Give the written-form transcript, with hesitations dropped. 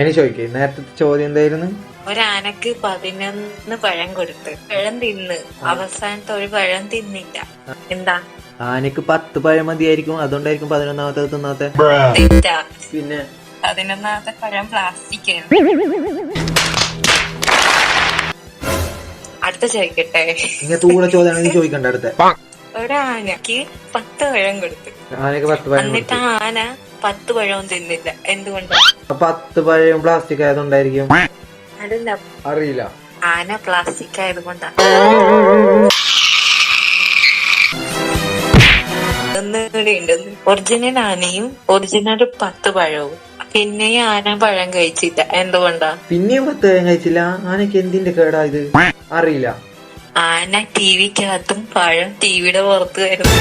ഇനി ചോദിക്കേ, നേരത്തെ ചോദ്യം എന്തായിരുന്നു? ഒരാനക്ക് 11 പഴം കൊടുത്ത് പഴം തിന്ന് അവസാനത്തെ ഒരു പഴം തിന്നില്ല, എന്താ? ആനക്ക് 10 പഴം മതിയായിരിക്കും, അതുകൊണ്ടായിരിക്കും 11ാമത്തെ തിന്നാത്തെ. തെറ്റാ. പിന്നെ 11ാമത്തെ പഴം പ്ലാസ്റ്റിക് ആണ്. അടുത്ത ചോദിക്കട്ടെ. ഇങ്ങനത്തെ കൂടെ ചോദ്യമാണ് ചോദിക്കണ്ട അടുത്ത. ഒരാനക്ക് 10 പഴം കൊടുത്ത് ആനക്ക് 10 പഴം എന്നിട്ട് ആന 10 പഴവും തിന്നില്ല, എന്തുകൊണ്ടാ? 10 പഴം പ്ലാസ്റ്റിക് ആയതുകൊണ്ടായിരിക്കും. അതല്ല, അറിയില്ല. ആന പ്ലാസ്റ്റിക് ആയതുകൊണ്ടാ. ഒറിജിനൽ ആനയും ഒറിജിനൽ 10 പഴവും, പിന്നെയും ആന പഴം കഴിച്ചില്ല, എന്തുകൊണ്ടാ? പിന്നെയും 10 പഴം കഴിച്ചില്ല. ആനക്ക് എന്തിന്റെ കേടാ ഇത്? അറിയില്ല. ആന ടിവിക്കകത്തും പഴം ടിവിയുടെ പുറത്ത് വരുന്നു.